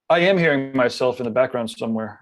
I am hearing myself in the background somewhere.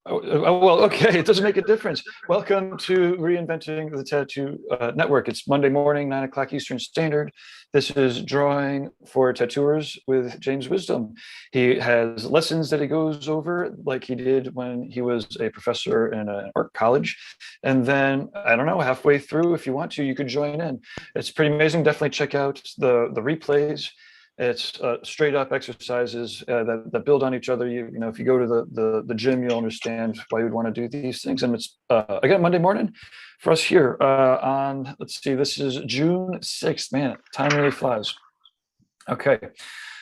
Well, okay, it doesn't make a difference. Welcome to Reinventing the Tattoo Network. It's Monday morning, 9 o'clock Eastern Standard. This is Drawing for Tattooers with James Wisdom. He has lessons that he goes over like he did when he was a professor in an art college. And then, I don't know, halfway through, if you want to, you could join in. It's pretty amazing. Definitely check out the replays. It's straight up exercises that build on each other. You know, if you go to the gym, you'll understand why you'd want to do these things. And it's again Monday morning for us here on, let's see, this is June 6th. Man, time really flies. Okay.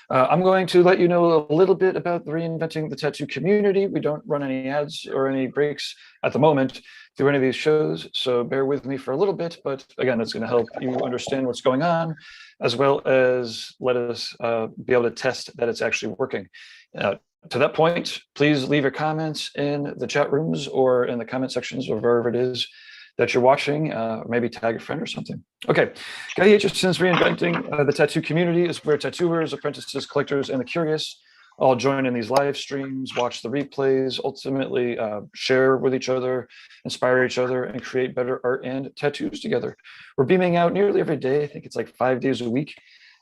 I'm going to let you know a little bit about the Reinventing the Tattoo community. We don't run any ads or any breaks at the moment through any of these shows, so bear with me for a little bit, but again, it's going to help you understand what's going on, as well as let us be able to test that it's actually working. To that point, please leave your comments in the chat rooms or in the comment sections or wherever it is that you're watching, or maybe tag a friend or something. Okay, Guy Aitchison's Reinventing the Tattoo community is where tattooers, apprentices, collectors, and the curious all join in these live streams, watch the replays, ultimately share with each other, inspire each other, and create better art and tattoos together. We're beaming out nearly every day. I think it's like 5 days a week.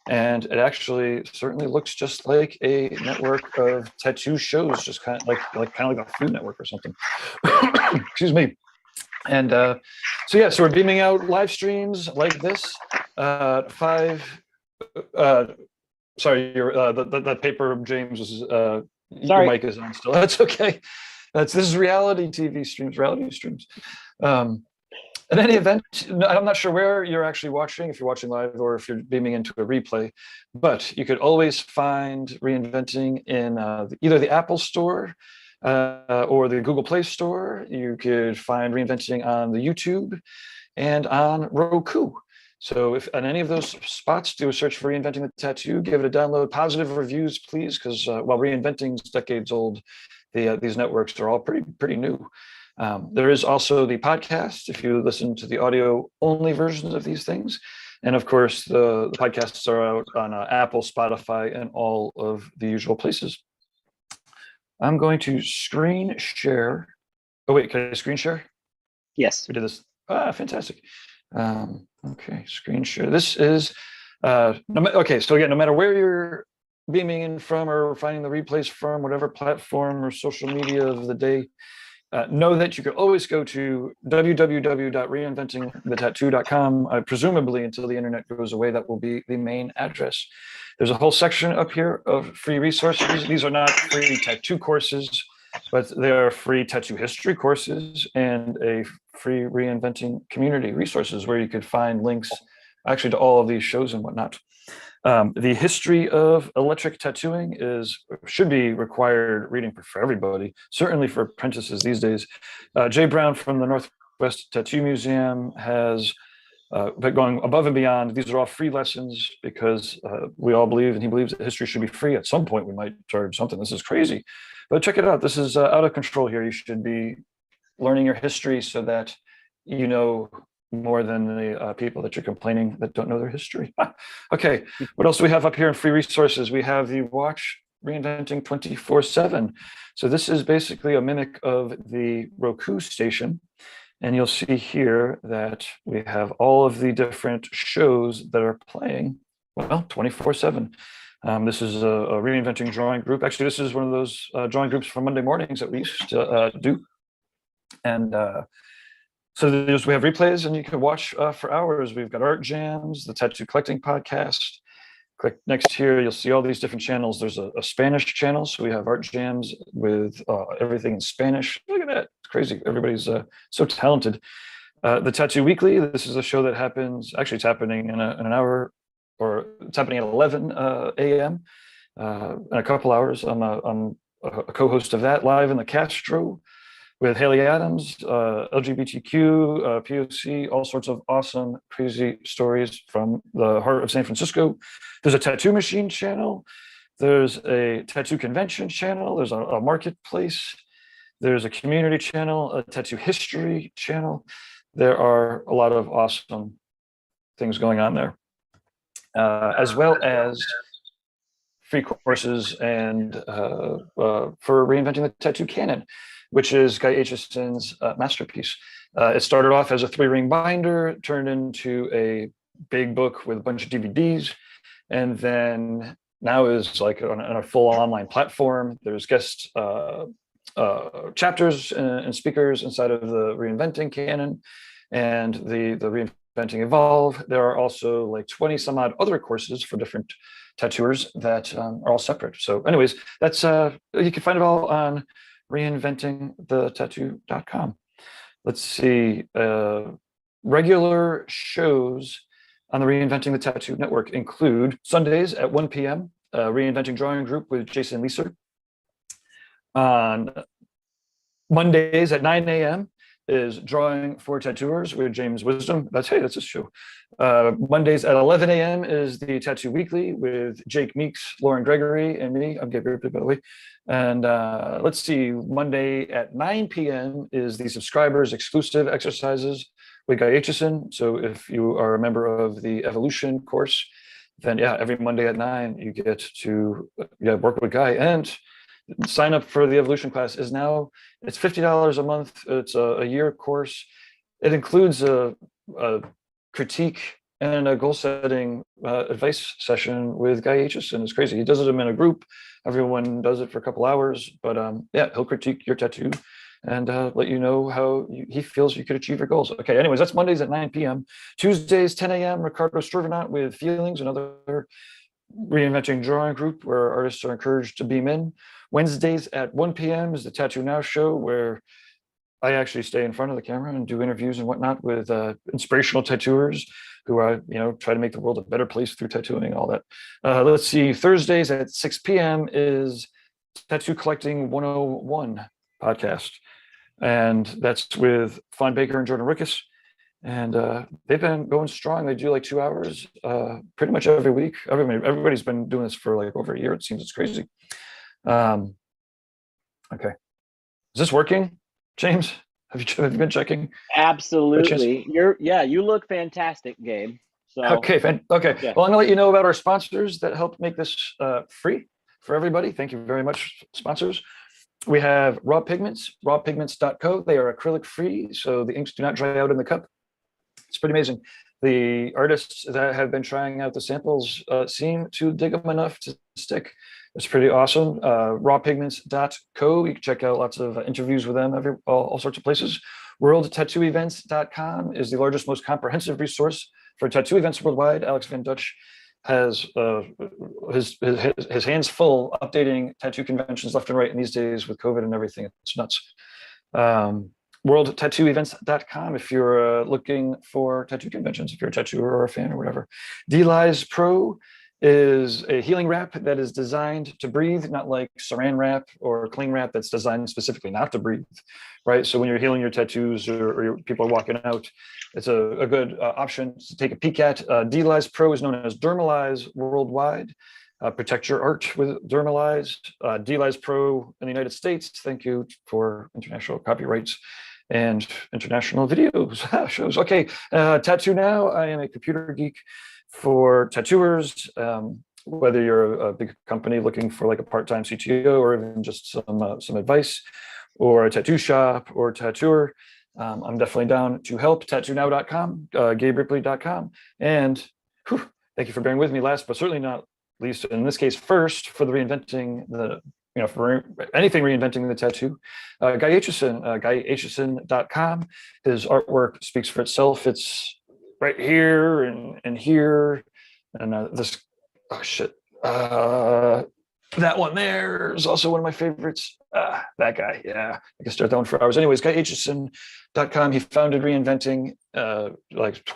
And it actually certainly looks just like a network of tattoo shows, just kind of like a Food Network or something. Excuse me. And so we're beaming out live streams like this. Sorry, that paper, James, was your mic is on still. That's okay. This is reality TV streams, reality streams. In any event, I'm not sure where you're actually watching, if you're watching live or if you're beaming into a replay, but you could always find Reinventing in either the Apple Store or the Google Play Store. You could find Reinventing on the YouTube and on Roku. So if on any of those spots, do a search for Reinventing the Tattoo, give it a download, positive reviews, please, because while Reinventing's decades old, these networks are all pretty new. There is also the podcast, if you listen to the audio-only versions of these things. And of course, the podcasts are out on Apple, Spotify, and all of the usual places. I'm going to screen share. Oh, wait, can I screen share? Yes. We did this. Fantastic. Okay, screen share. This is, okay, so again, no matter where you're beaming in from or finding the replays from, whatever platform or social media of the day, know that you could always go to www.reinventingthetattoo.com. Presumably, until the internet goes away, that will be the main address. There's a whole section up here of free resources. These are not free tattoo courses, but they are free tattoo history courses and a free Reinventing community resources where you could find links actually to all of these shows and whatnot. The history of electric tattooing should be required reading for everybody, certainly for apprentices these days. Jay Brown from the Northwest Tattoo Museum has been going above and beyond. These are all free lessons because we all believe, and he believes, that history should be free. At some point, we might charge something. This is crazy. But check it out. This is out of control here. You should be learning your history so that you know more than the people that you're complaining that don't know their history. Okay, what else do we have up here in free resources? We have the Watch Reinventing 24/7. So this is basically a mimic of the Roku station. And you'll see here that we have all of the different shows that are playing, well, 24/7. This is a Reinventing drawing group. Actually, this is one of those drawing groups from Monday mornings that we used to do. And so we have replays and you can watch for hours. We've got art jams, the tattoo collecting podcast. Click next here, you'll see all these different channels. There's a Spanish channel, so we have art jams with everything in Spanish. Look at that, it's crazy. Everybody's so talented. The Tattoo Weekly, this is a show that happens, actually it's happening in an hour, or it's happening at 11 a.m. In a couple hours. I'm a co-host of that, live in the Castro with Haley Adams, LGBTQ, POC, all sorts of awesome, crazy stories from the heart of San Francisco. There's a Tattoo Machine channel. There's a Tattoo Convention channel. There's a marketplace. There's a community channel, a tattoo history channel. There are a lot of awesome things going on there. As well as free courses and for Reinventing the Tattoo Canon, which is Guy Aitchison's masterpiece. It started off as a 3-ring binder, turned into a big book with a bunch of DVDs, and then now is like on a full online platform. There's guest chapters and speakers inside of the Reinventing Canon and the Reinventing Evolve. There are also like 20 some odd other courses for different tattooers that are all separate. So anyways, that's you can find it all on reinventingthetattoo.com. Let's see, regular shows on the Reinventing the Tattoo Network include Sundays at 1 p.m., Reinventing Drawing Group with Jason Leeser. On Mondays at 9 a.m. is Drawing for Tattooers with James Wisdom. That's his show. Mondays at 11 a.m. is the Tattoo Weekly with Jake Meeks, Lauren Gregory, and me. I'm Gabe Ripley, by the way. And let's see, Monday at 9 p.m. is the subscribers exclusive exercises with Guy Aitchison. So if you are a member of the Evolution course, then yeah, every Monday at 9 you get to work with Guy. And sign up for the Evolution class is now, it's $50 a month. It's a year course. It includes a critique and a goal setting advice session with Guy Aitchison. It's crazy. He does it in a group. Everyone does it for a couple hours, but yeah, he'll critique your tattoo and let you know how he feels you could achieve your goals. Okay, anyways, that's Mondays at 9 p.m. Tuesdays, 10 a.m., Ricardo Struvinaut with Feelings, another Reinventing Drawing Group where artists are encouraged to beam in. Wednesdays at 1 p.m. is the Tattoo Now show, where I actually stay in front of the camera and do interviews and whatnot with inspirational tattooers who are, try to make the world a better place through tattooing and all that. Let's see, Thursdays at 6 p.m. is Tattoo Collecting 101 podcast. And that's with Fawn Baker and Jordan Rickus. And they've been going strong. They do like 2 hours pretty much every week. Everybody's been doing this for like over a year. It seems it's crazy. Okay. Is this working, James? Have you been checking? Absolutely. You look fantastic, Gabe. So okay. Yeah. Well, I'm gonna let you know about our sponsors that help make this free for everybody. Thank you very much, sponsors. We have Raw Pigments, rawpigments.co. They are acrylic free, so the inks do not dry out in the cup. It's pretty amazing. The artists that have been trying out the samples seem to dig them enough to stick. It's pretty awesome. Rawpigments.co. You can check out lots of interviews with them all sorts of places. Worldtattooevents.com is the largest, most comprehensive resource for tattoo events worldwide. Alex Van Dutch has his hands full updating tattoo conventions left and right in these days with COVID and everything. It's nuts. Worldtattooevents.com if you're looking for tattoo conventions, if you're a tattooer or a fan or whatever. D-Lies Pro is a healing wrap that is designed to breathe, not like saran wrap or cling wrap that's designed specifically not to breathe, right? So when you're healing your tattoos or people are walking out, it's a good option to take a peek at. D-Lies Pro is known as Dermalize worldwide. Protect your art with Dermalize. D-Lies Pro in the United States. Thank you for international copyrights and international videos shows. Okay, Tattoo Now. I am a computer geek for tattooers, whether you're a big company looking for like a part-time CTO or even just some advice, or a tattoo shop or tattooer. I'm definitely down to help. Tattoonow.com, GabeRipley.com, and thank you for bearing with me. Last but certainly not least, in this case, first, for the for anything reinventing the tattoo, Guy Aitchison, GuyAitchison.com. His artwork speaks for itself. It's right here and here, and this, oh shit, that one there is also one of my favorites. That guy, yeah, I can start that one for hours. Anyways, GuyAitchison.com. He founded Reinventing like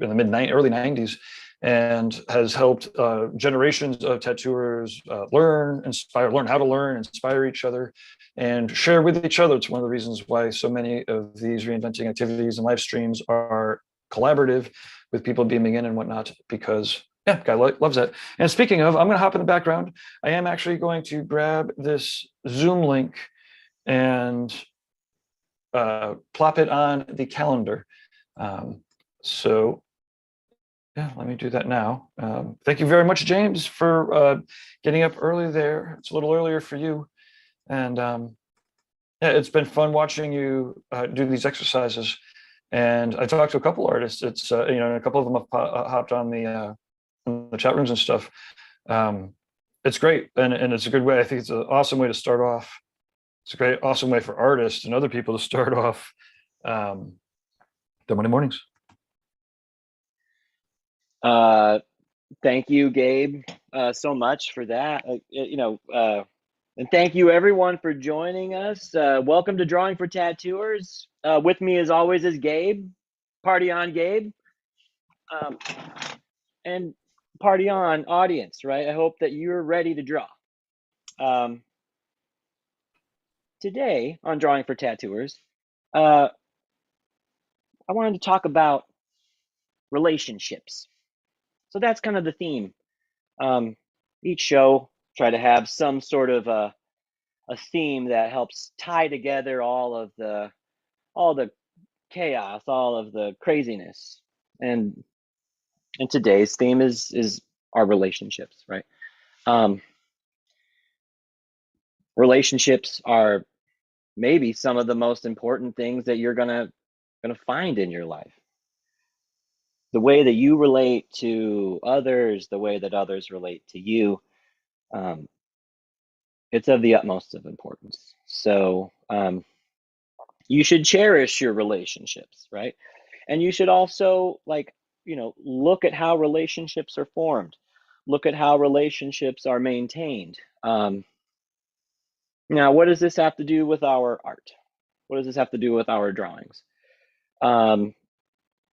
in the early 90s, and has helped generations of tattooers learn how to learn, inspire each other, and share with each other. It's one of the reasons why so many of these reinventing activities and live streams are collaborative, with people beaming in and whatnot, because yeah, guy loves that. And speaking of, I'm going to hop in the background. I am actually going to grab this Zoom link and plop it on the calendar. So Yeah, let me do that now. Thank you very much, James, for getting up early there. It's a little earlier for you. And yeah, it's been fun watching you do these exercises. And I talked to a couple artists. It's a couple of them have hopped on the chat rooms and stuff. Um, it's great, and it's a good way. I think it's an awesome way to start off. It's a great, awesome way for artists and other people to start off um, the Monday mornings. Thank you, Gabe, so much for that. And thank you everyone for joining us. Welcome to Drawing for Tattooers. With me as always is Gabe. Party on, Gabe. And party on, audience, right? I hope that you're ready to draw. Today on Drawing for Tattooers, I wanted to talk about relationships. So that's kind of the theme. Each show try to have some sort of a theme that helps tie together all the chaos, all of the craziness. And today's theme is our relationships, right? Relationships are maybe some of the most important things that you're gonna find in your life. The way that you relate to others, the way that others relate to you, it's of the utmost of importance. So you should cherish your relationships, right? And you should also look at how relationships are formed, look at how relationships are maintained. Now, what does this have to do with our art? What does this have to do with our drawings?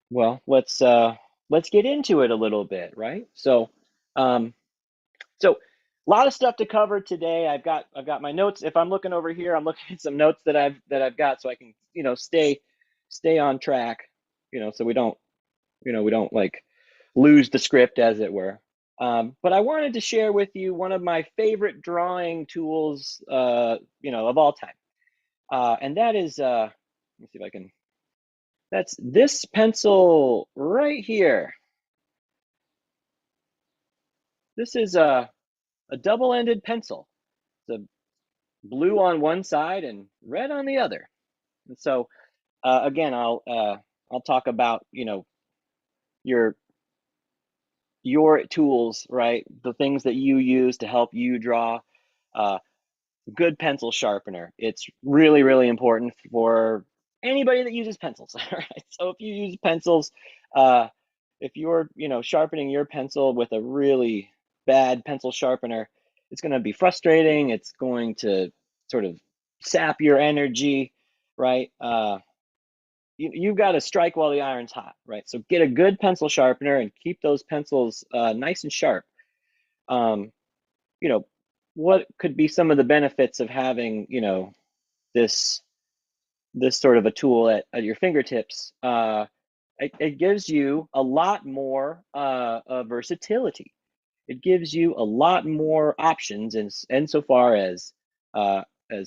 Well, let's get into it a little bit, right? So so a lot of stuff to cover today. I've got my notes. If I'm looking over here, I'm looking at some notes that I've got, so I can stay on track, so we don't like lose the script, as it were. But I wanted to share with you one of my favorite drawing tools, of all time, and that is let me see if I can. That's this pencil right here. This is a double-ended pencil. It's a blue on one side and red on the other. And so again, I'll talk about your tools, right? The things that you use to help you draw. Good pencil sharpener. It's really, really important for anybody that uses pencils. Right? So if you use pencils, if you're sharpening your pencil with a really bad pencil sharpener, it's going to be frustrating. It's going to sort of sap your energy, right? You've got to strike while the iron's hot, right? So get a good pencil sharpener and keep those pencils nice and sharp. What could be some of the benefits of having this sort of a tool at your fingertips? It gives you a lot more versatility. It gives you a lot more options insofar as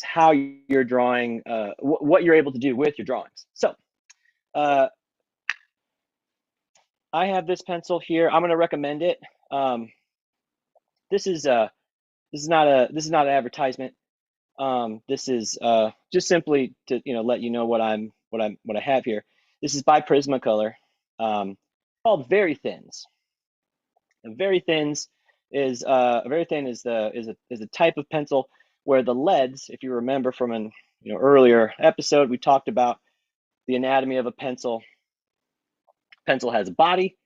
how you're drawing, what you're able to do with your drawings. So I have this pencil here. I'm going to recommend it. This is not an advertisement. This is just simply to let you know what I have here. This is by Prismacolor, called Very Thins. And Very Thins is a type of pencil where the leads, if you remember from an earlier episode, we talked about the anatomy of a pencil. Pencil has a body,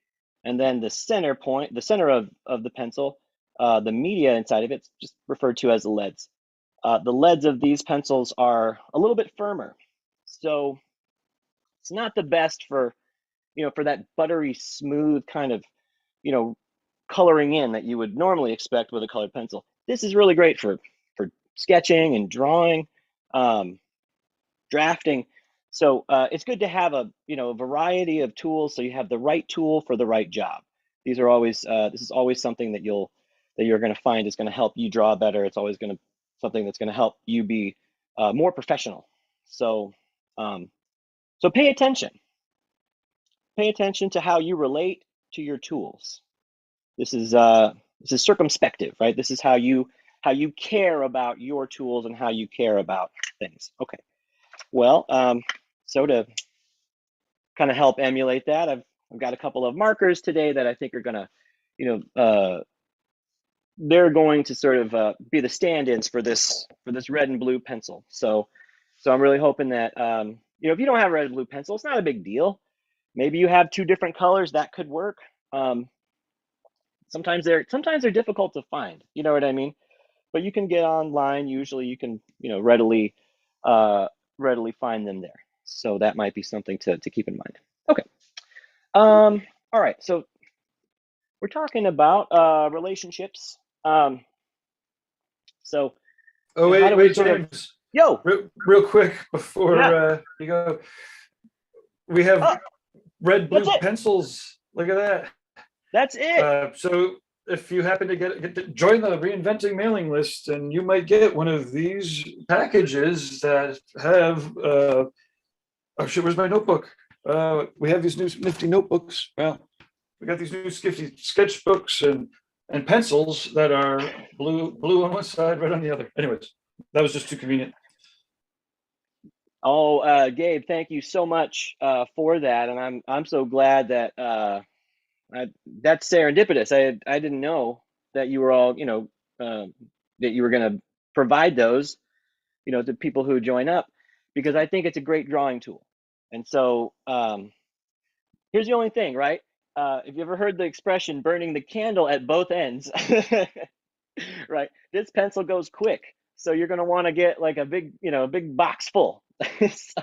and then the center of the pencil, the media inside of it's just referred to as the leads. The leads of these pencils are a little bit firmer, so it's not the best for for that buttery smooth kind of coloring in that you would normally expect with a colored pencil. This is really great for sketching and drawing, drafting. So it's good to have a variety of tools, so you have the right tool for the right job. These are always this is always something that you're going to find is going to help you draw better. It's always going to something that's going to help you be more professional. So so pay attention to how you relate to your tools. This is circumspective, right? This is how you care about your tools and how you care about things. Okay. Well, so to kind of help emulate that, I've got a couple of markers today that I think are gonna, they're going to sort of be the stand-ins for this red and blue pencil. So I'm really hoping that if you don't have a red and blue pencil, it's not a big deal. Maybe you have two different colors, that could work. Sometimes they're difficult to find. You know what I mean? But you can get online. Usually, you can readily find them there. So that might be something to keep in mind. Okay. All right. So we're talking about relationships. So Oh, how do we wait, sort of James. yo? Real quick before Yeah. you go, we have Oh, red that's blue it. pencils. Look at that. That's it. So if you happen to join the Reinventing mailing list, and you might get one of these packages that have oh shit, where's my notebook? We have these new nifty notebooks. Well, we got these new skifty sketchbooks and pencils that are blue on one side, red on the other. Anyways, that was just too convenient. Oh, Gabe, thank you so much for that, and I'm so glad that that's serendipitous. I didn't know that you were all that you were going to provide those to people who join up, because I think it's a great drawing tool. And so here's the only thing, right? If you ever heard the expression "burning the candle at both ends," right? This pencil goes quick, so you're going to want to get like a big box full. so,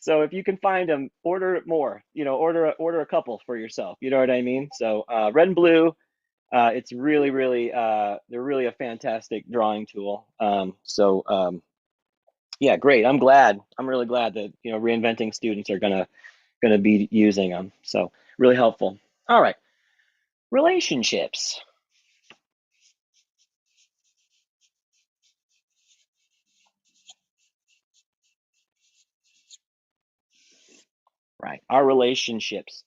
so if you can find them, order more. Order a couple for yourself. You know what I mean? So red and blue, it's really they're really a fantastic drawing tool. Yeah, great. I'm really glad that reinventing students are gonna be using them. So really helpful. All right, relationships. Right, our relationships.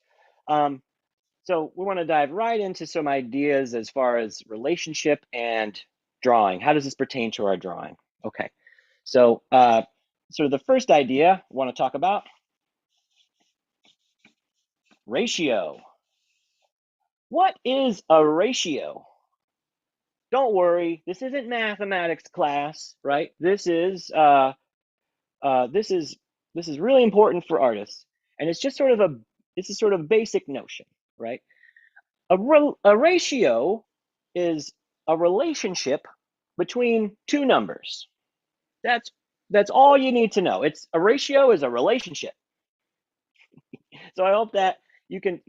So we want to dive right into some ideas as far as relationship and drawing. How does this pertain to our drawing? Okay, so sort of the first idea I want to talk about, ratio. What is a ratio? Don't worry, this isn't mathematics class, right? This is really important for artists, and it's just it's a sort of basic notion, right? A ratio is a relationship between two numbers. That's that's all you need to know. It's a ratio is a relationship. So I hope that you can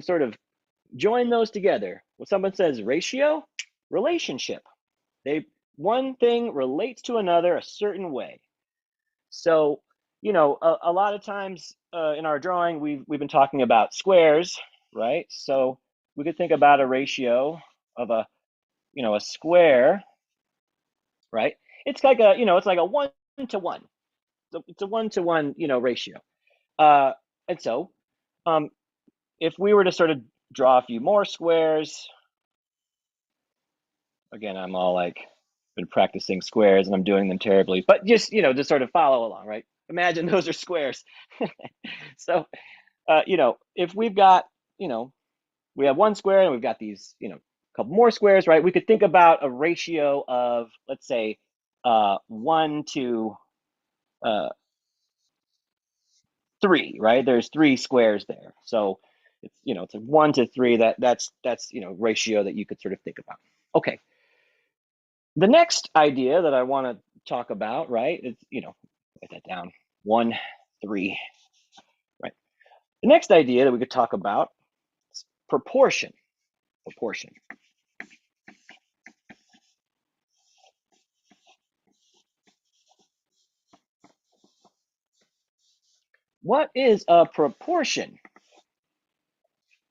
sort of join those together. When someone says ratio, relationship. They One thing relates to another a certain way. So, a lot of times in our drawing, we've been talking about squares, right? So we could think about a ratio of a square, right? It's like a 1-to-1. So it's a 1-to-1, ratio. Uh, and so, um, if we were to sort of draw a few more squares, again, I'm all like been practicing squares and I'm doing them terribly, but just sort of follow along, right? Imagine those are squares. So if we've got, we have one square and we've got these, a couple more squares, right? We could think about a ratio of, let's say, 1 to 3, right? There's 3 squares there. So it's a 1 to 3. That's ratio that you could sort of think about. Okay. The next idea that I want to talk about, right, is, write that down. 1, 3, right? The next idea that we could talk about is proportion. Proportion. What is a proportion?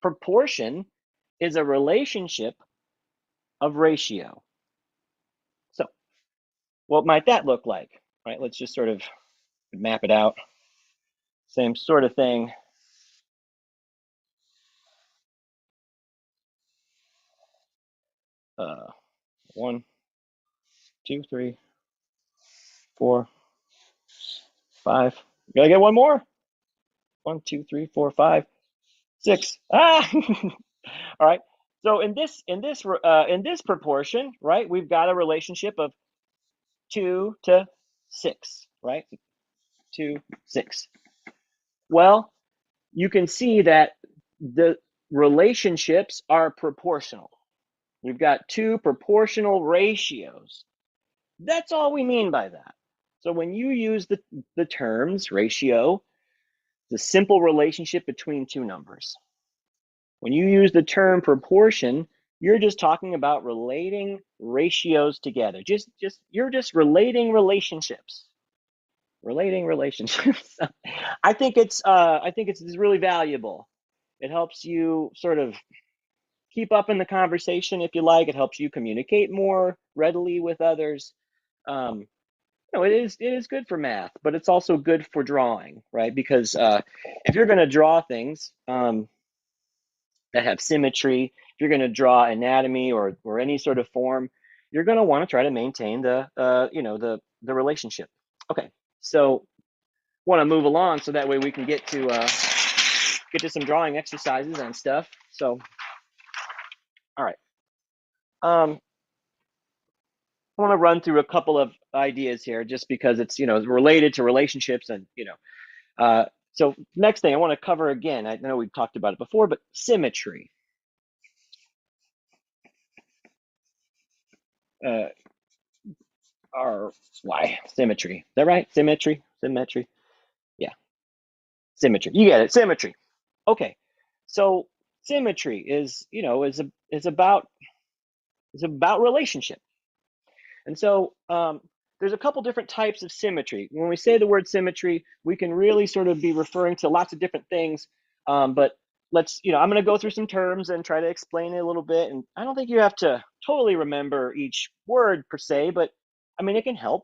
Proportion is a relationship of ratio. So what might that look like? Right, let's just sort of map it out. Same sort of thing. 1, 2, 3, 4, 5. Gotta get one more. 1, 2, 3, 4, 5, 6. Ah! All right. So in this proportion, right, we've got a relationship of 2 to 6, right? 2, 6. Well, you can see that the relationships are proportional. We've got two proportional ratios. That's all we mean by that. So when you use the terms ratio, the simple relationship between two numbers. When you use the term proportion, you're just talking about relating ratios together. You're just relating relationships. Relating relationships. I think it's really valuable. It helps you sort of keep up in the conversation if you like. It helps you communicate more readily with others. Um, it is good for math, but it's also good for drawing, right? Because if you're going to draw things that have symmetry, if you're going to draw anatomy or any sort of form, you're going to want to try to maintain the relationship. Okay, so want to move along so that way we can get to some drawing exercises and stuff. So, all right. I want to run through a couple of ideas here just because it's related to relationships and so next thing I want to cover again, I know we've talked about it before, but symmetry. Symmetry. Is that right? Symmetry. Yeah, symmetry. You get it. Symmetry. Okay, so symmetry is about relationship. And so there's a couple different types of symmetry. When we say the word symmetry, we can really sort of be referring to lots of different things. But I'm going to go through some terms and try to explain it a little bit. And I don't think you have to totally remember each word per se, but I mean, it can help.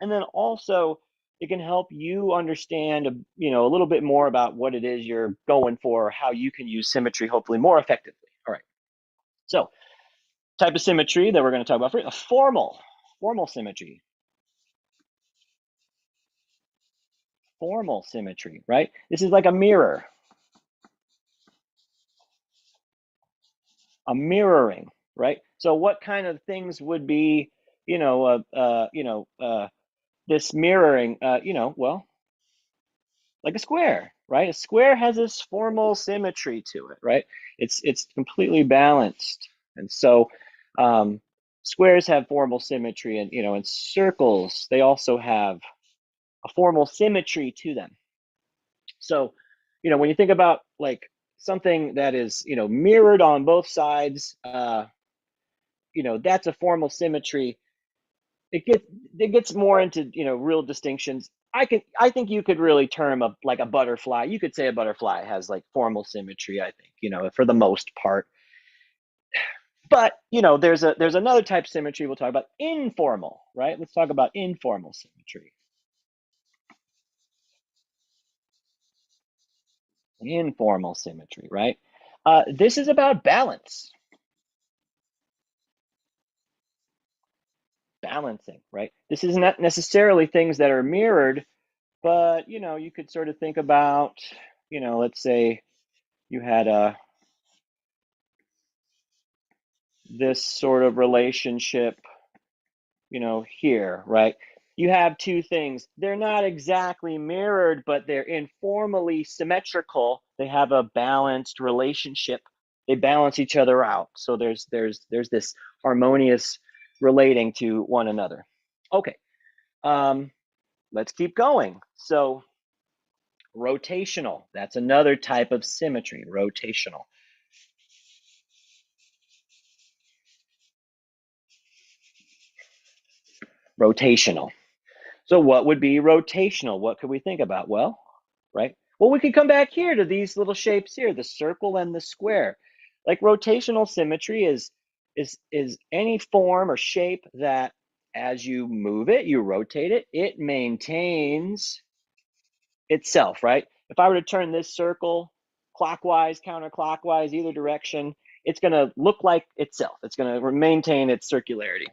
And then also it can help you understand, a little bit more about what it is you're going for, how you can use symmetry, hopefully more effectively. All right. So type of symmetry that we're going to talk about first, a formal symmetry. Formal symmetry, right? This is like a mirror. A mirroring, right? So what kind of things would be, this mirroring, well, like a square, right? A square has this formal symmetry to it, right? It's completely balanced. And so squares have formal symmetry, and and circles, they also have a formal symmetry to them. So, when you think about like something that is, mirrored on both sides, that's a formal symmetry. It gets more into, real distinctions. I think you could really term like a butterfly. You could say a butterfly has like formal symmetry, I think, for the most part. But, there's another type of symmetry we'll talk about, informal, right? Let's talk about informal symmetry. Informal symmetry, right? This is about balance. Balancing, right? This is not necessarily things that are mirrored, but you could sort of think about, let's say you had this sort of relationship, here, right? You have two things. They're not exactly mirrored, but they're informally symmetrical. They have a balanced relationship. They balance each other out. So there's this harmonious relating to one another. Okay. Let's keep going. So rotational, that's another type of symmetry, rotational. Rotational. So what would be rotational? What could we think about? Well, right? Well, we could come back here to these little shapes here, the circle and the square. Like rotational symmetry is any form or shape that as you move it, you rotate it, it maintains itself, right? If I were to turn this circle clockwise, counterclockwise, either direction, it's going to look like itself. It's going to maintain its circularity.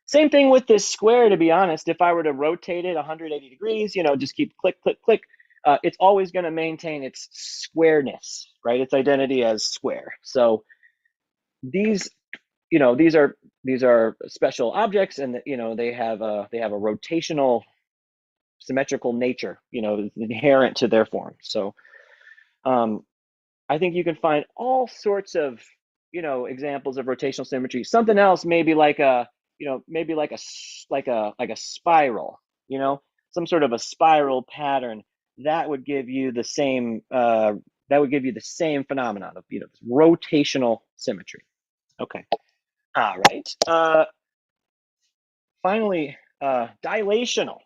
Same thing with this square, to be honest. If I were to rotate it 180 degrees, just keep click, click, click, it's always going to maintain its squareness, right? Its identity as square. So these, these are special objects, and they have a rotational, symmetrical nature, inherent to their form. So I think you can find all sorts of examples of rotational symmetry. Something else, maybe like a maybe like a spiral, some sort of a spiral pattern that would give you the same phenomenon of rotational symmetry. Okay. All right. Finally, dilational.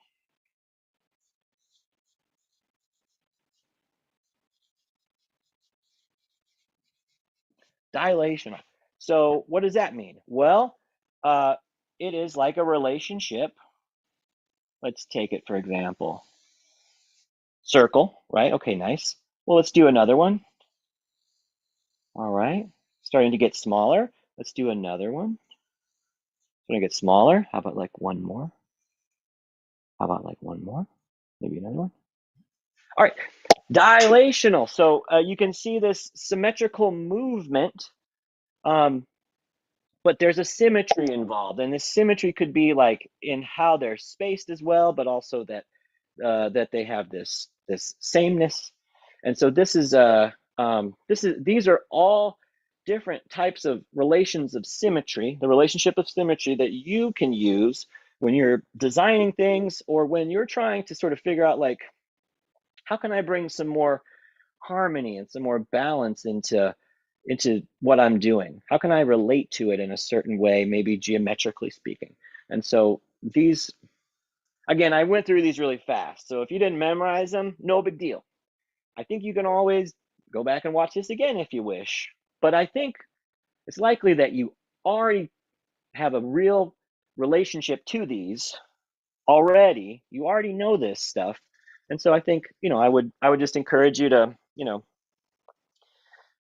Dilational. So what does that mean? Well, it is like a relationship. Let's take it, for example, circle, right? Okay, nice. Well, let's do another one. All right, starting to get smaller. Let's do another one. Starting to get smaller. How about like one more? How about like one more? Maybe another one. All right, dilational. So you can see this symmetrical movement, but there's a symmetry involved, and this symmetry could be like in how they're spaced as well, but also that that they have this sameness. And so these are all different types of relations of symmetry, the relationship of symmetry that you can use when you're designing things, or when you're trying to sort of figure out, like, how can I bring some more harmony and some more balance into what I'm doing? How can I relate to it in a certain way, maybe geometrically speaking? And so these, again, I went through these really fast. So if you didn't memorize them, no big deal. I think you can always go back and watch this again if you wish. But I think it's likely that you already have a real relationship to these already. You already know this stuff. And so I think, I would just encourage you to,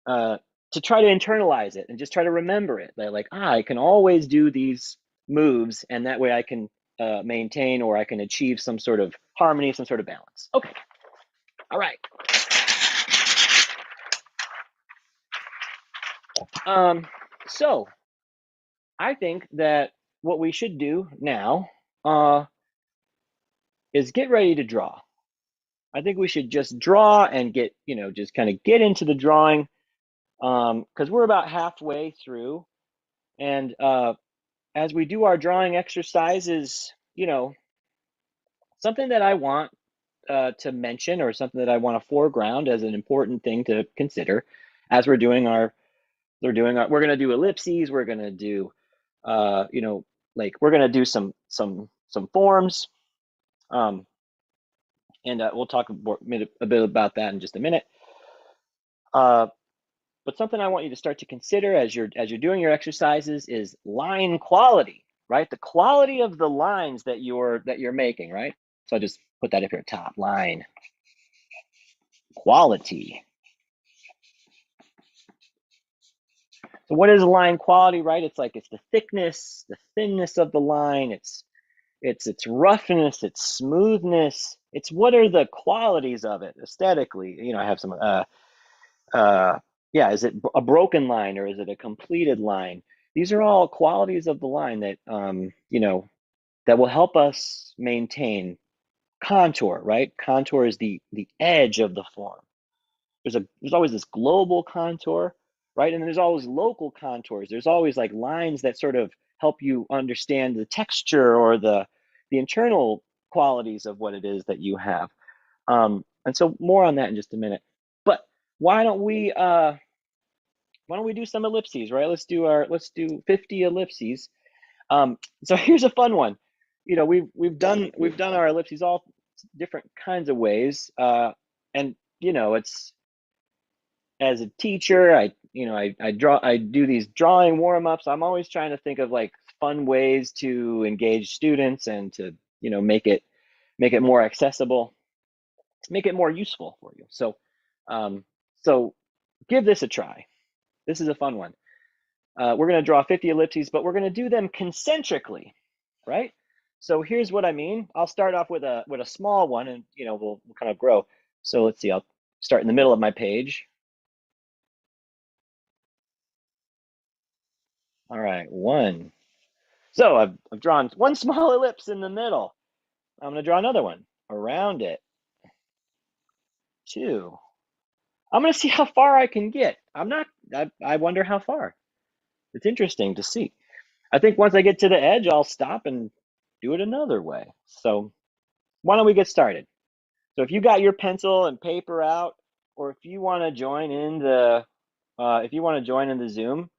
to try to internalize it and just try to remember it. That, like, I can always do these moves, and that way I can maintain, or I can achieve some sort of harmony, some sort of balance. Okay. All right. So I think that what we should do now is get ready to draw. I think we should just draw and get, just kind of get into the drawing, because we're about halfway through. And as we do our drawing exercises, something that I want to mention, or something that I want to foreground as an important thing to consider as we're going to do ellipses, we're going to do, we're going to do some forms. And we'll talk a bit about that in just a minute. But something I want you to start to consider as you're doing your exercises is line quality, right? The quality of the lines that you're making, right? So I'll just put that up here top, line quality. So what is line quality, right? It's the thickness, the thinness of the line. It's its roughness, its smoothness. It's what are the qualities of it aesthetically? I have some is it a broken line, or is it a completed line? These are all qualities of the line that that will help us maintain contour, right? Contour is the edge of the form. There's always this global contour, right? And there's always local contours. There's always like lines that sort of help you understand the texture, or the internal qualities of what it is that you have. And so more on that in just a minute. But why don't we do some ellipses, right? Let's do 50 ellipses. So here's a fun one. We've done our ellipses all different kinds of ways. And it's, as a teacher, I do these drawing warm-ups. I'm always trying to think of like fun ways to engage students, and to make it more accessible, make it more useful for you. So so give this a try. This is a fun one. We're going to draw 50 ellipses, but we're going to do them concentrically, right? So here's what I mean. I'll start off with a small one, and we'll kind of grow. So let's see. I'll start in the middle of my page. All right, 1. So I've drawn one small ellipse in the middle. I'm going to draw another one around it. 2. I'm going to see how far I can get. I wonder how far. It's interesting to see. I think once I get to the edge, I'll stop and do it another way. So why don't we get started? So if you got your pencil and paper out, or if you want to join in the Zoom,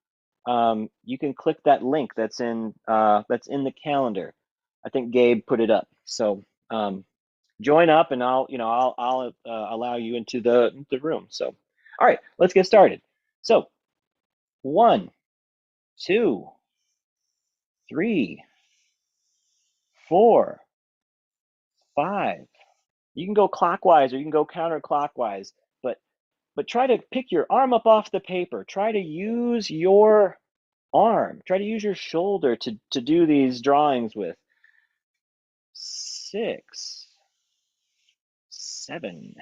you can click that link that's in the calendar. I think Gabe put it up. So join up, and I'll allow you into the room. So, all right, let's get started. So 1, 2, 3, 4, 5. You can go clockwise or you can go counterclockwise, but try to pick your arm up off the paper. Try to use your arm. Try to use your shoulder to do these drawings with. 6, 7,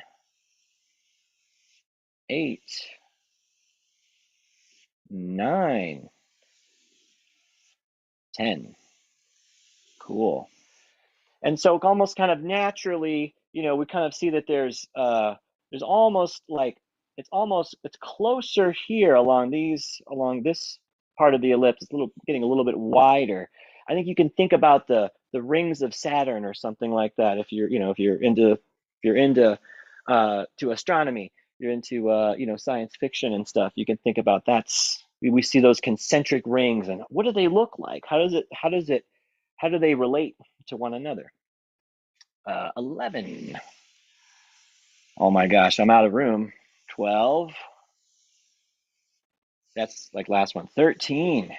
8, 9, 10. Cool. And so almost kind of naturally, we kind of see that there's almost like it's closer here along this part of the ellipse. It's getting a little bit wider. I think you can think about the rings of Saturn or something like that. If you're into to astronomy, you're into science fiction and stuff. You can think about we see those concentric rings, and what do they look like? How do they relate to one another? 11. Oh my gosh, I'm out of room. 12. That's like last one. 13.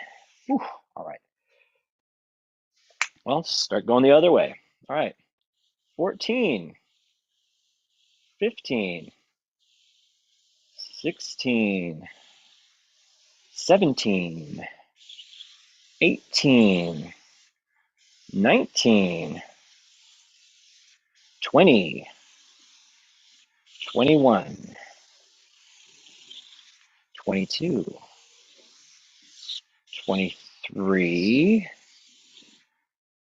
Whew. All right. Well, start going the other way. All right. 14. 15. 16. 17. 18. 19. 20. 21. 22. 23.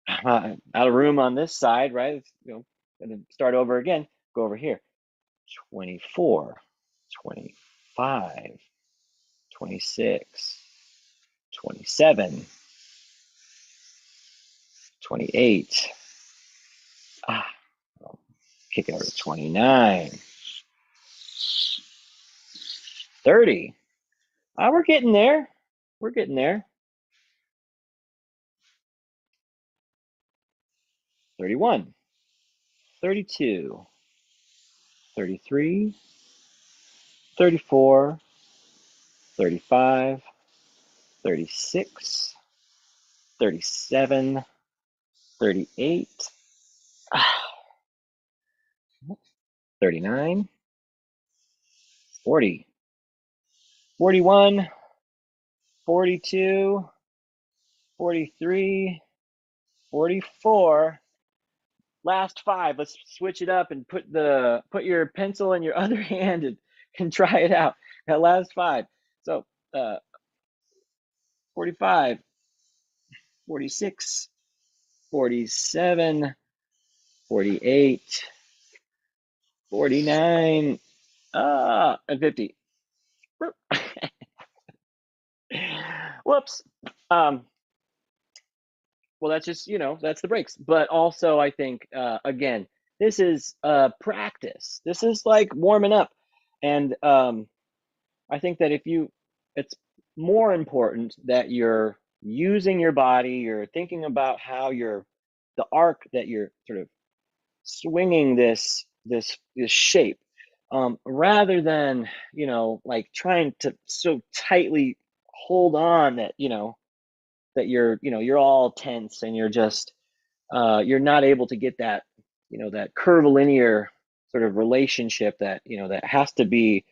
I'm out of room on this side, right? Gonna start over again. Go over here. 24, 25, 26, 27, 28. I'll kick it over to 29, 30. We're getting there. We're getting there. 31, 32, 33, 34, 35, 36, 37, 38, 39, 40, 41, 42, 43, 44. Last 5. Let's switch it up and put your pencil in your other hand and try it out. That last 5. So 45, 46, 47, 48, 49, and 50. Whoops. Well, that's just, that's the breaks. But also, I think, again, this is practice. This is like warming up. And I think that it's more important that you're using your body, you're thinking about how the arc that you're sort of swinging this shape, rather than, like trying to so tightly hold on that, that you're all tense and you're just you're not able to get that that curvilinear sort of relationship that that has to be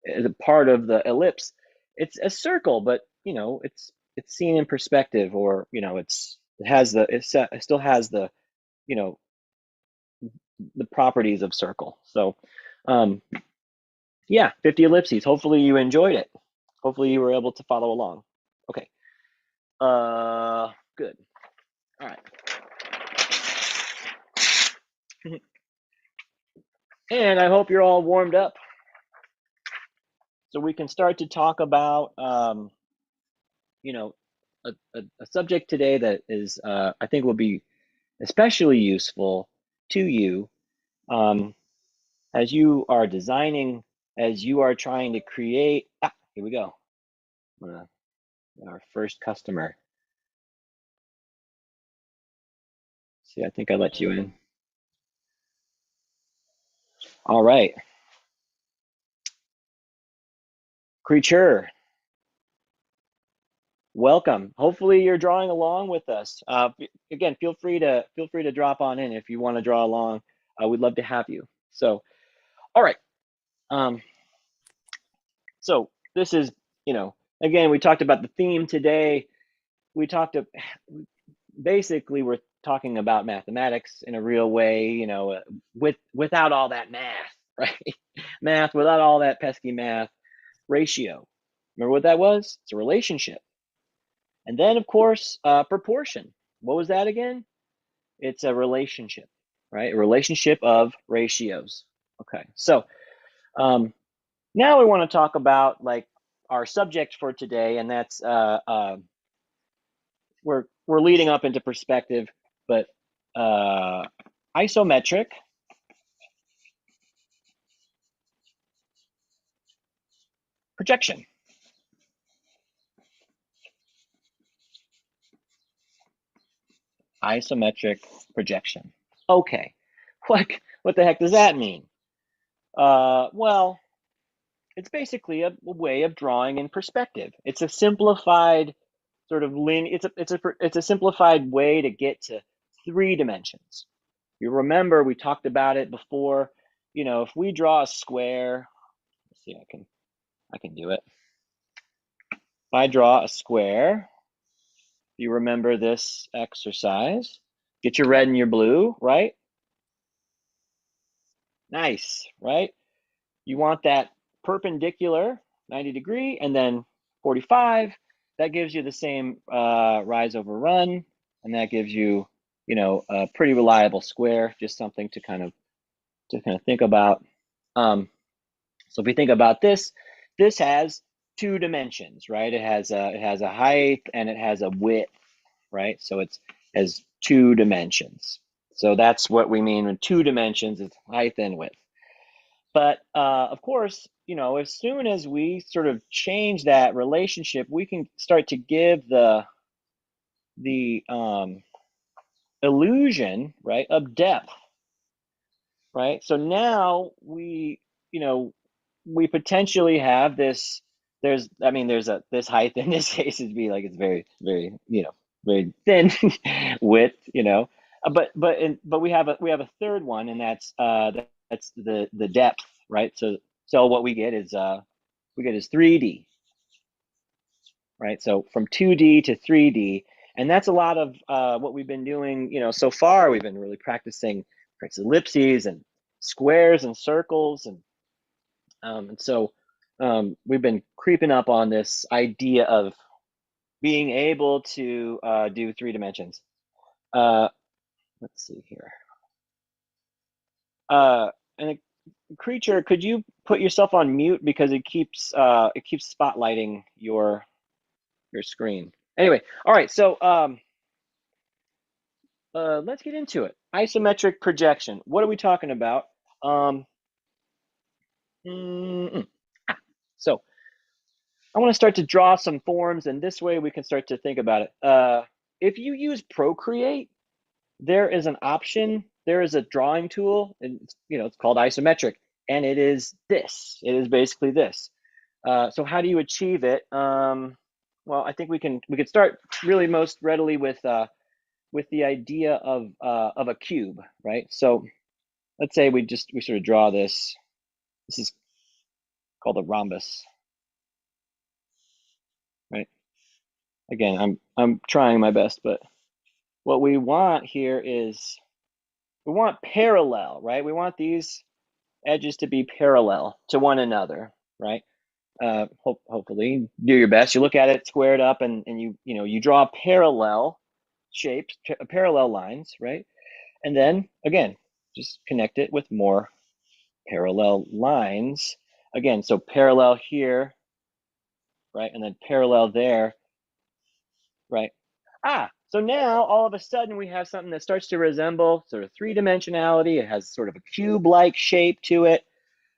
as a part of the ellipse. it's a circle, but you know, it's seen in perspective, or you know, it still has the, you know, the properties of circle. So, um, yeah, 50 ellipses. Hopefully you enjoyed it. Hopefully you were able to follow along. Okay. Good. All right. And I hope you're all warmed up so we can start to talk about, you know, a subject today that is, I think will be especially useful to you, as you are designing, as you are trying to create. Here we go. Our first customer. See, I think I let you in. All right. Creature, welcome. Hopefully you're drawing along with us. Again, feel free to drop on in if you want to draw along. We'd love to have you. So, all right. Um, so this is, you know, again, we talked about the theme today. We talked to, basically we're talking about mathematics in a real way, you know, without all that math, right? Math without all that pesky math. Ratio. Remember what that was? It's a relationship. And then, of course, proportion. What was that again? It's a relationship, right? A relationship of ratios. Okay, so now we want to talk about like our subject for today, and that's we're leading up into perspective, but isometric projection. Isometric projection. Okay, what the heck does that mean? Well, it's basically a way of drawing in perspective. It's a simplified sort of it's a simplified way to get to 3 dimensions. You remember we talked about it before. You know, if we draw a square, let's see, I can do it. If I draw a square, you remember this exercise. Get your red and your blue, right? Nice, right? You want that perpendicular 90-degree and then 45. That gives you the same rise over run, and that gives you, you know, a pretty reliable square. Just something to kind of think about. So if we think about this, this has 2 dimensions, right? It has a height and it has a width, right? So it has 2 dimensions. So that's what we mean with 2 dimensions. It's height and width. But of course, you know, as soon as we sort of change that relationship, we can start to give the illusion, right, of depth, right? So now we, you know, we potentially have this. There's this height in this case is be like it's very, very, you know, very thin width, you know. But we have a third one, and that's the depth, right? So what we get is 3D, right? So from 2D to 3D, and that's a lot of what we've been doing. You know, so far we've been really practicing ellipses and squares and circles, and so we've been creeping up on this idea of being able to do 3 dimensions. Let's see here. And a creature, could you put yourself on mute because it keeps spotlighting your screen. Anyway, all right. So let's get into it. Isometric projection. What are we talking about? Um, so I want to start to draw some forms, and this way we can start to think about it. If you use Procreate, there is an option. There is a drawing tool, and it's called isometric, and it is this. It is basically this. So how do you achieve it? Well, I think we could start really most readily with the idea of a cube, right? So let's say we sort of draw this. This is called a rhombus. again, I'm trying my best, but what we want here is we want parallel, right? We want these edges to be parallel to one another, right? Hopefully do your best. You look at it squared up and you draw parallel shapes, parallel lines, right? And then again, just connect it with more parallel lines. Again, so parallel here, right? And then parallel there, right? So now all of a sudden we have something that starts to resemble sort of three-dimensionality. It has sort of a cube-like shape to it.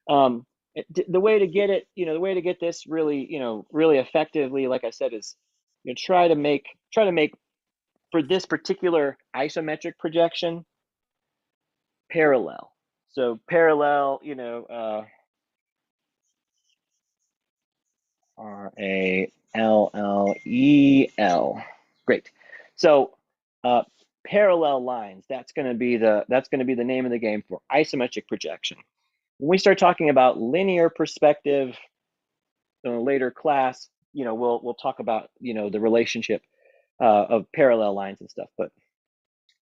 The way to get it, the way to get this really, really effectively, like I said, is try to make for this particular isometric projection parallel. So parallel, RALLEL. Great. So parallel lines. That's going to be the name of the game for isometric projection. When we start talking about linear perspective in a later class, we'll talk about the relationship of parallel lines and stuff. But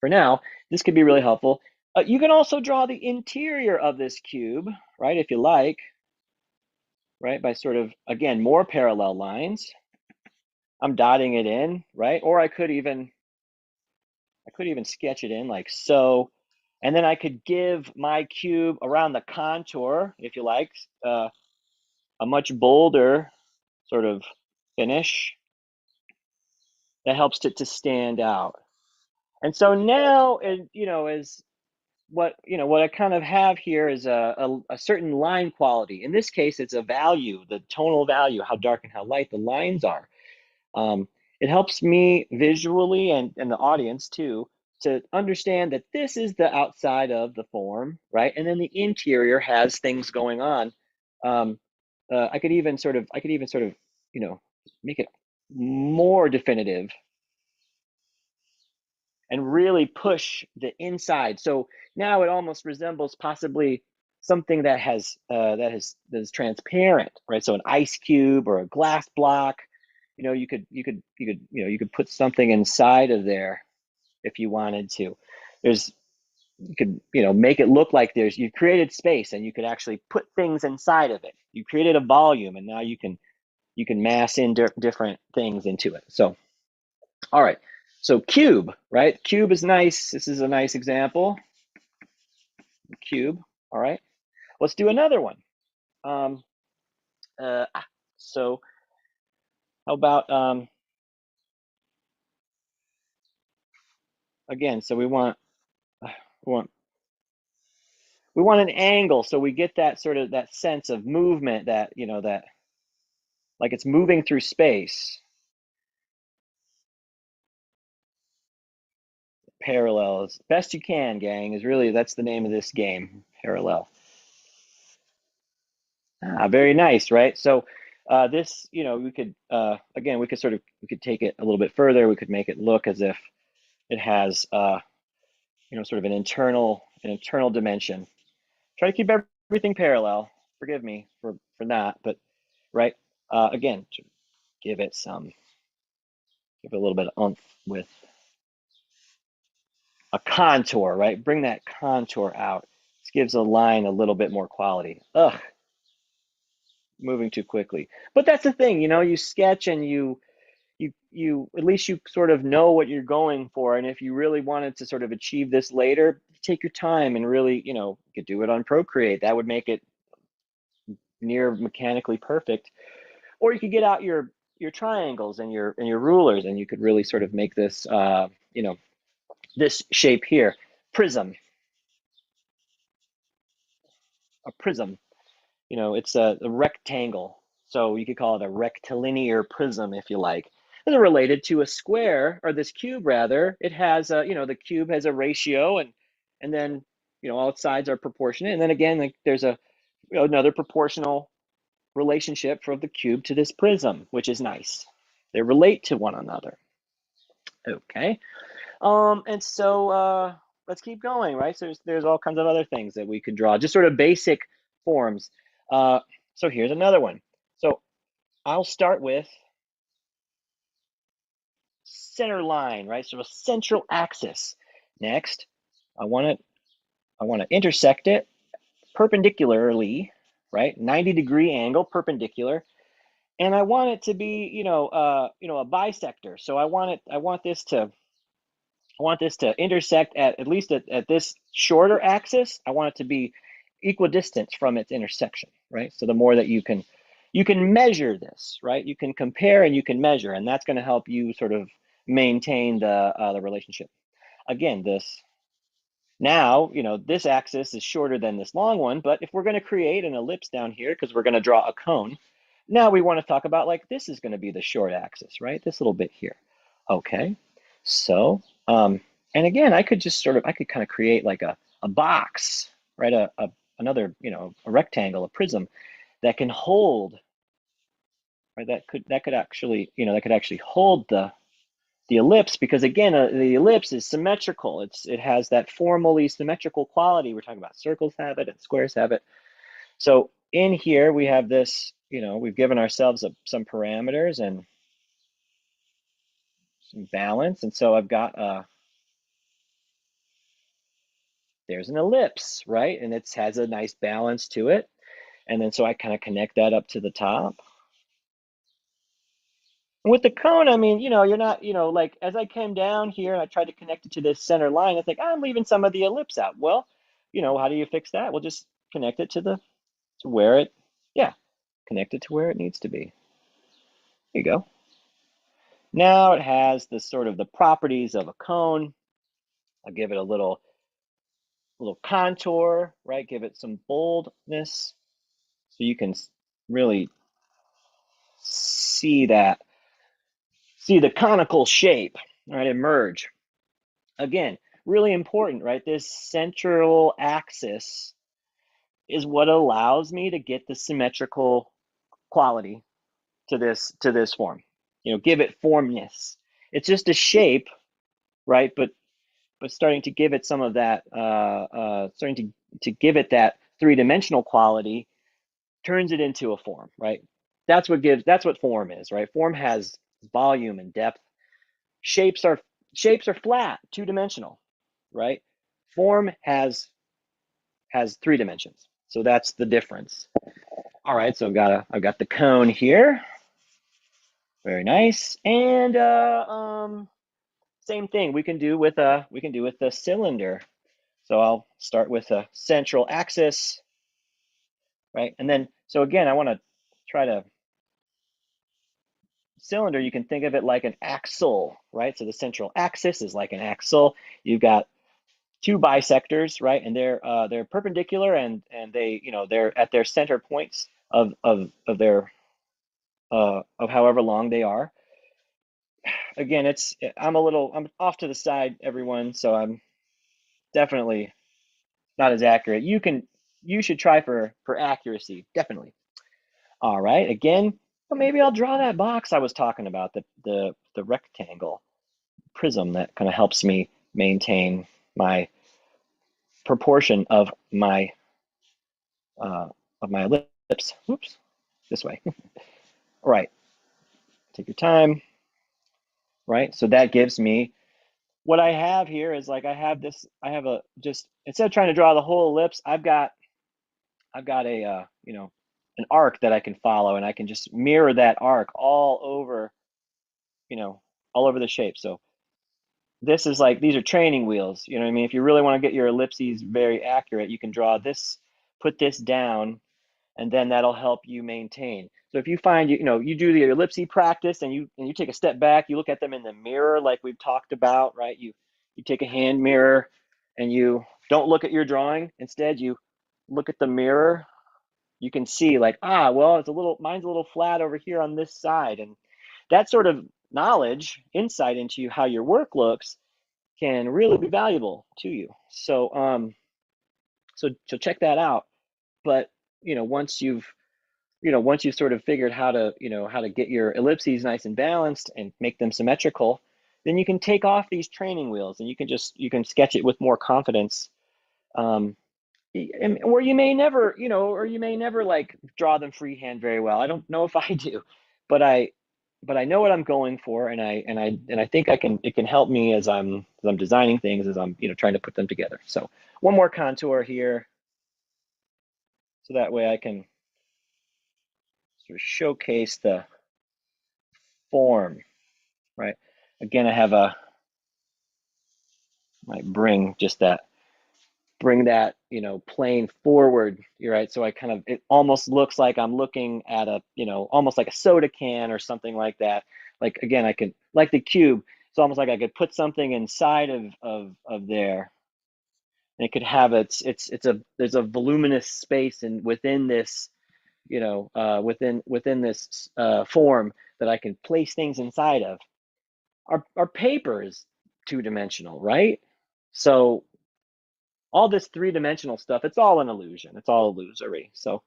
for now, this could be really helpful. You can also draw the interior of this cube, right, if you like, right, by sort of, again, more parallel lines. I'm dotting it in, right? Or I could even sketch it in like so. And then I could give my cube around the contour, if you like, a much bolder sort of finish that helps it to stand out. And so now, is what I kind of have here is a certain line quality. In this case, it's a value, the tonal value, how dark and how light the lines are. It helps me visually and the audience too to understand that this is the outside of the form, right? And then the interior has things going on. I could even sort of, make it more definitive and really push the inside. So now it almost resembles possibly something that is transparent, right? So an ice cube or a glass block. You could put something inside of there if you wanted to. You could make it look like you created space and you could actually put things inside of it. You created a volume and now you can mass in different things into it. So all right, so cube, right? Cube is nice. This is a nice example. Cube. All right, let's do another one. So how about again? So we want we want an angle, so we get that sort of that sense of movement, that that like it's moving through space. Parallel as best you can, gang, is really, that's the name of this game. Parallel. Very nice, right? So this, we could again, we could take it a little bit further. We could make it look as if it has sort of an internal dimension. Try to keep everything parallel. Forgive me for that, but right, again, to give it a little bit of oomph with a contour, right? Bring that contour out. This gives a line a little bit more quality. Ugh, moving too quickly. But that's the thing, you sketch and you at least you sort of know what you're going for. And if you really wanted to sort of achieve this later, take your time and really, you could do it on Procreate. That would make it near mechanically perfect. Or you could get out your triangles and your rulers, and you could really sort of make this this shape here. Prism. A prism. It's a rectangle. So you could call it a rectilinear prism if you like. It's related to a square, or this cube rather. It has the cube has a ratio, and then all its sides are proportionate. And then again, like there's another proportional relationship from the cube to this prism, which is nice. They relate to one another. Okay. And so let's keep going, right? So there's all kinds of other things that we could draw, just sort of basic forms. So here's another one. So I'll start with center line, right? So a central axis. Next, I want to intersect it perpendicularly, right? 90-degree angle perpendicular. And I want it to be, a bisector. So I want this to intersect at least at this shorter axis. I want it to be equidistant from its intersection, right? So the more that you can measure this, right? You can compare and you can measure, and that's going to help you sort of maintain the relationship. Again, this axis is shorter than this long one, but if we're going to create an ellipse down here because we're going to draw a cone, now we want to talk about like this is going to be the short axis, right? This little bit here. Okay, so and again, I could kind of create like a box, right? Another, a rectangle, a prism that can hold, right? That could actually hold the ellipse, because again, the ellipse is symmetrical. It has that formally symmetrical quality. We're talking about circles have it and squares have it. So in here we have this, we've given ourselves some parameters and some balance. And so I've got there's an ellipse, right? And it has a nice balance to it. And then so I kind of connect that up to the top. And with the cone, I mean, you're not, like as I came down here and I tried to connect it to this center line, I think I'm leaving some of the ellipse out. Well, how do you fix that? Well, just connect it to where it, yeah, connect it to where it needs to be. There you go. Now it has the sort of the properties of a cone. I'll give it a little contour, right? Give it some boldness so you can really see the conical shape, right, emerge. Again, really important, right? This central axis is what allows me to get the symmetrical quality to this form. Give it formness. It's just a shape, right? But starting to give it some of that, starting to give it that three-dimensional quality, turns it into a form, right? That's what form is, right? Form has volume and depth. Shapes are flat, two-dimensional, right? Form has three dimensions. So that's the difference. All right, so I've got the cone here. Very nice. And same thing we can do with the cylinder. So I'll start with a central axis, right? And then, so again, I want to try to cylinder, you can think of it like an axle, right? So the central axis is like an axle. You've got two bisectors, right? And they're perpendicular, and they, they're at their center points of their of however long they are. Again, I'm off to the side, everyone, so I'm definitely not as accurate. You should try for accuracy, definitely. All right, again, well, maybe I'll draw that box I was talking about, the rectangle prism that kind of helps me maintain my proportion of my ellipse. Oops, this way. All right, take your time. Right, so that gives me what I have here is like I have just instead of trying to draw the whole ellipse, I've got a an arc that I can follow, and I can just mirror that arc all over the shape. So this is like, these are training wheels, you know what I mean? If you really want to get your ellipses very accurate, you can draw this, put this down, and then that'll help you maintain. So if you find you do the ellipse practice and you take a step back, you look at them in the mirror like we've talked about, right? You take a hand mirror and you don't look at your drawing. Instead, you look at the mirror. You can see like, well, mine's a little flat over here on this side. And that sort of knowledge, insight into how your work looks can really be valuable to you. So so check that out. But once you've sort of figured how to get your ellipses nice and balanced and make them symmetrical, then you can take off these training wheels and you can sketch it with more confidence. Or you may never like draw them freehand very well. I don't know if I do, but but I know what I'm going for, and I think it can help me as I'm designing things, as I'm trying to put them together. So one more contour here, so that way I can sort of showcase the form, right? Again, I have a might bring that plane forward, right? So I kind of, it almost looks like I'm looking at a almost like a soda can or something like that. Like again, I can, like the cube, it's almost like I could put something inside of there, and it could have it's a there's a voluminous space and within this within this form that I can place things inside of. Our paper is two-dimensional, right? So all this three-dimensional stuff, it's all an illusion. It's all illusory. So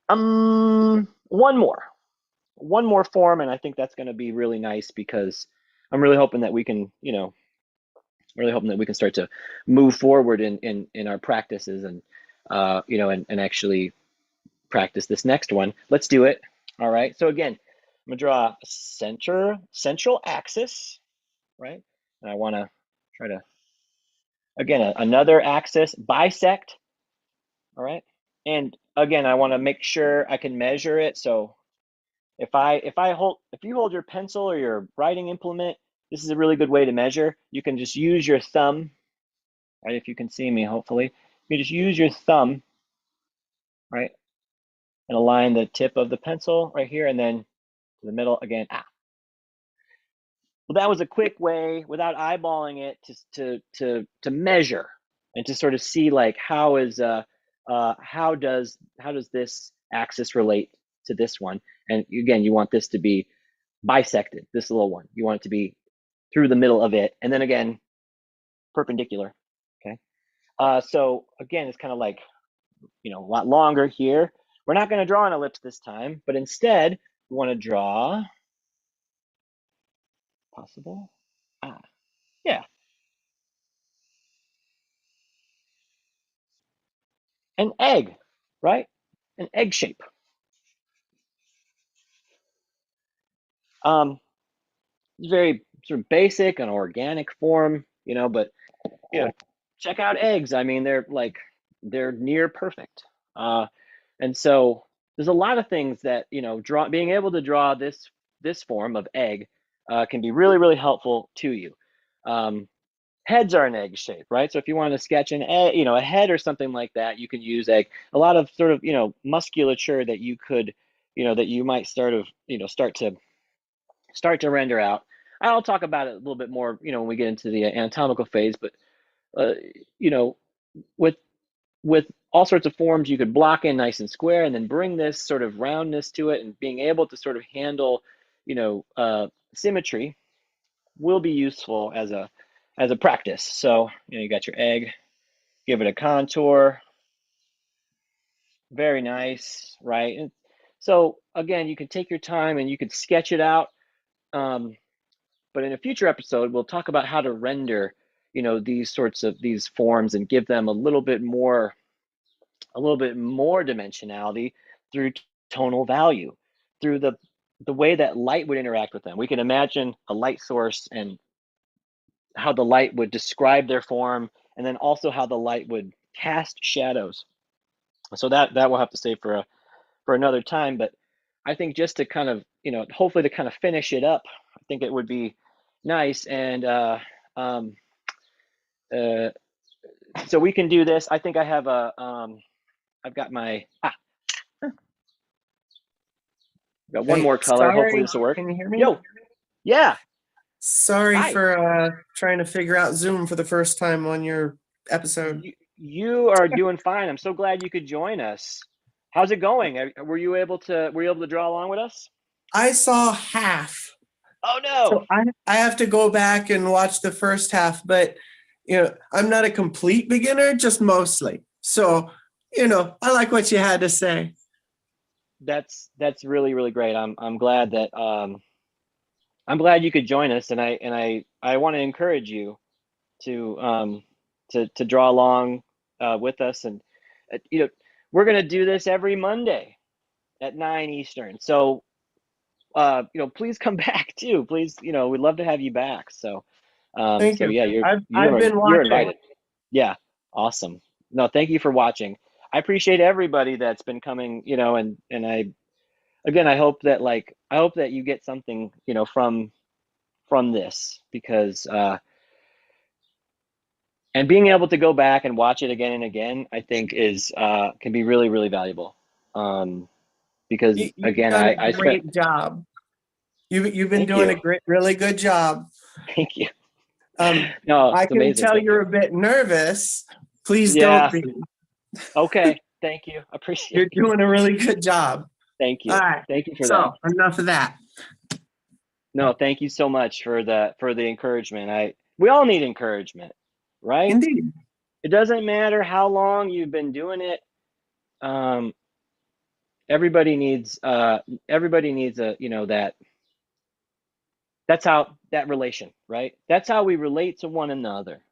one more form, and I think that's going to be really nice, because I'm really hoping that we can, really hoping that we can start to move forward in our practices, and and actually practice this next one. Let's do it. All right. So again, I'm gonna draw a central axis, right? And I want to try to, again, another axis, bisect. All right. And again, I want to make sure I can measure it. So if you hold your pencil or your writing implement, this is a really good way to measure. You can just use your thumb, right? If you can see me, hopefully, you just use your thumb, right? And align the tip of the pencil right here, and then to the middle again. Well, that was a quick way, without eyeballing it, to measure and to sort of see, like, how does this axis relate to this one? And again, you want this to be bisected, this little one. You want it to be through the middle of it, and then again perpendicular. Okay. So again, it's kind of like a lot longer here. We're not going to draw an ellipse this time, but instead we want to draw possible. Yeah, an egg, right? An egg shape. It's very sort of basic and organic form, but check out eggs. I mean, they're near perfect. And so there's a lot of things that being able to draw this form of egg can be really, really helpful to you. Heads are an egg shape, right? So if you want to sketch an egg, a head or something like that, you can use egg. A lot of sort of musculature that you could, that you might start to render out. I'll talk about it a little bit more, when we get into the anatomical phase. But uh, you know, with all sorts of forms, you could block in nice and square, and then bring this sort of roundness to it, and being able to sort of handle, symmetry will be useful as a practice. So you got your egg, give it a contour, very nice, right? And so again, you can take your time and you could sketch it out. But in a future episode, we'll talk about how to render, these forms, and give them a little bit more dimensionality through tonal value, through the way that light would interact with them. We can imagine a light source and how the light would describe their form, and then also how the light would cast shadows. So that we'll have to save for another time. But I think just to kind of, hopefully to kind of finish it up, I think it would be nice. And um, uh, so we can do this. I think I have I've got got one Hey, more color. Hopefully sorry, this will work. can you hear me? Yo, yeah, Sorry hi. for trying to figure out Zoom for the first time on your episode. You are doing fine. I'm so glad you could join us. How's it going? Were you able to draw along with us? I saw half, Oh no. so I have to go back and watch the first half, but I'm not a complete beginner, just mostly. So, I like what you had to say. That's really, really great. I'm glad that I'm glad you could join us, and I want to encourage you to to draw along with us. And we're going to do this every Monday at 9 Eastern. So please come back too. Please, we'd love to have you back. So, Thank you. yeah, I've been you're watching. invited. Yeah, awesome. No, thank you for watching. I appreciate everybody that's been coming, and I hope that you get something, from this, because and being able to go back and watch it again and again, I think is can be really, really valuable. Because You've again, done a I spent, great job. You've been thank doing you. a really good job. Thank you. Um, No, I it's can amazing. tell you're a bit nervous. Please don't Yeah. be. Okay. Thank you. Appreciate You're it. doing a really good job. Thank All you. right. Thank you for that. So enough of that. No, thank you so much for the encouragement. We all need encouragement, right? Indeed. It doesn't matter how long you've been doing it. Um, everybody needs a, that's how that relation, right? That's how we relate to one another.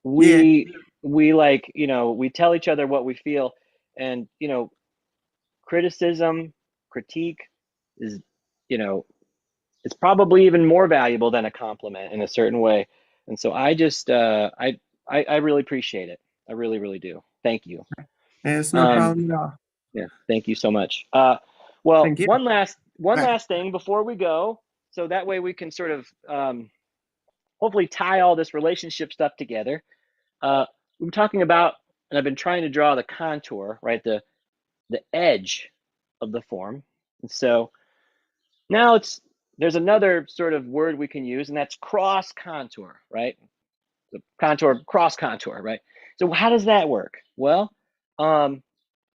Yeah. We like, we tell each other what we feel, and criticism, critique is, you know, it's probably even more valuable than a compliment in a certain way. And so I just I really appreciate it. I really, really do. Thank you. It's no Um, problem at all. yeah, thank you so much. Well, Thank you. one Right. last thing before we go, so that way we can sort of hopefully tie all this relationship stuff together. We were talking about, and I've been trying to draw the contour, right, the edge of the form. And so now there's another sort of word we can use, and that's cross contour, right? The contour, cross contour, right? So how does that work? Well,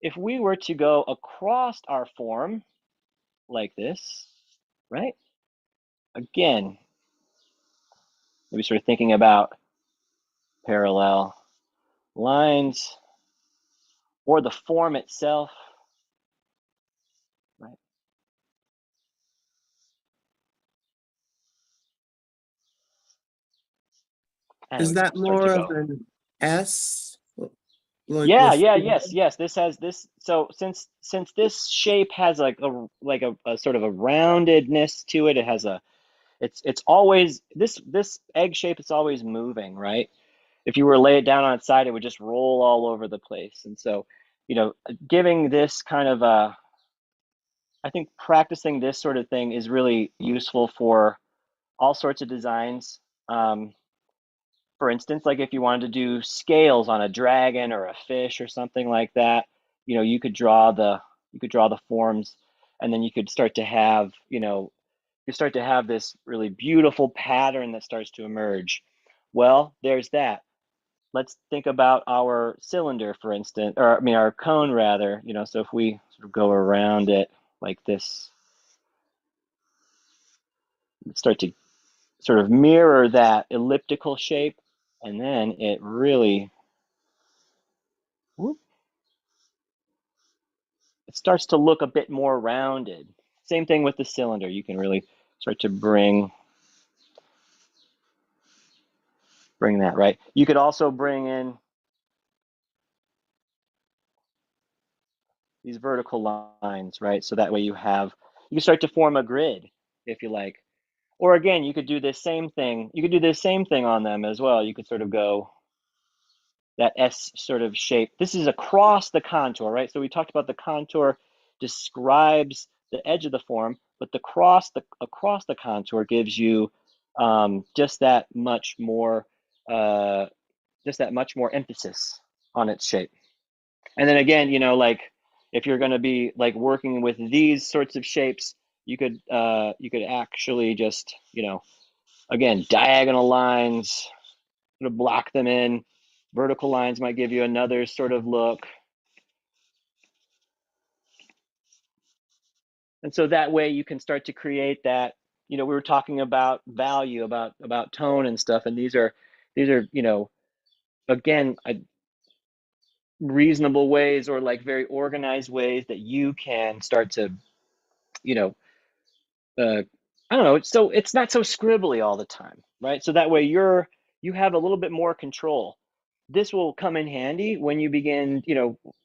if we were to go across our form like this, right? Again, maybe sort of thinking about parallel lines or the form itself, right? And Is we that start to more of go. an S? Like Yeah, with yeah, yes. This has this. So since this shape has a sort of a roundedness to it, it has it's always this egg shape is always moving, right? If you were to lay it down on its side, it would just roll all over the place. And so, giving this kind of I think practicing this sort of thing is really useful for all sorts of designs. For instance, like if you wanted to do scales on a dragon or a fish or something like that, you could draw the forms, and then you could start to have, this really beautiful pattern that starts to emerge. Well, there's that. Let's think about our cylinder, for instance, or I mean our cone rather, so if we sort of go around it like this, start to sort of mirror that elliptical shape, and then it really, whoop, it starts to look a bit more rounded. Same thing with the cylinder. You can really start to bring that, right? You could also bring in these vertical lines, right? So that way you can start to form a grid if you like. Or again, you could do this same thing. You could do this same thing on them as well. You could sort of go that S sort of shape. This is across the contour, right? So we talked about the contour describes the edge of the form, but across the contour gives you just that much more emphasis on its shape. And then again, like if you're going to be like working with these sorts of shapes, you could actually just again, diagonal lines, sort of block them in. Vertical lines might give you another sort of look. And so that way you can start to create that, we were talking about value, about tone and stuff. And these are, again, reasonable ways, or like very organized ways that you can start to, you know, I don't know. So it's not so scribbly all the time, right? So that way you have a little bit more control. This will come in handy when you begin,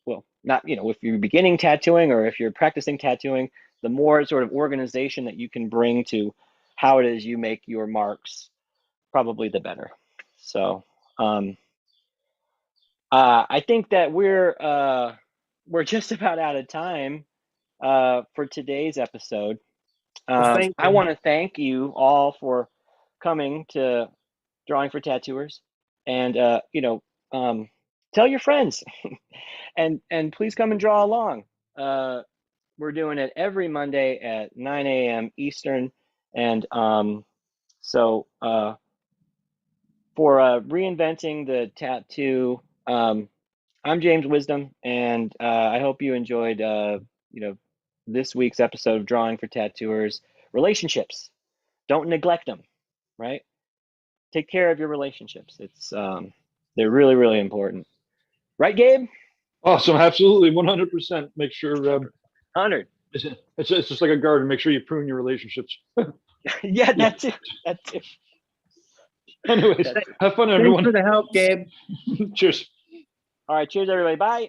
well, not, if you're beginning tattooing or if you're practicing tattooing, the more sort of organization that you can bring to how it is you make your marks, probably the better. So I think that we're just about out of time for today's episode. Well, thank I you. want to thank you all for coming to Drawing for Tattooers, and tell your friends, and please come and draw along. We're doing it every Monday at 9 a.m. Eastern, and so for Reinventing the Tattoo, I'm James Wisdom, and I hope you enjoyed this week's episode of Drawing for Tattooers. Relationships, don't neglect them, right? Take care of your relationships. It's they're really, really important, right, Gabe? Awesome. Absolutely. 100%. Make sure 100. it's just like a garden. Make sure you prune your relationships. Yeah, that too. That too. Anyways, That too. have fun, Thanks everyone. for the help, Gabe. Cheers. All right, cheers, everybody. Bye.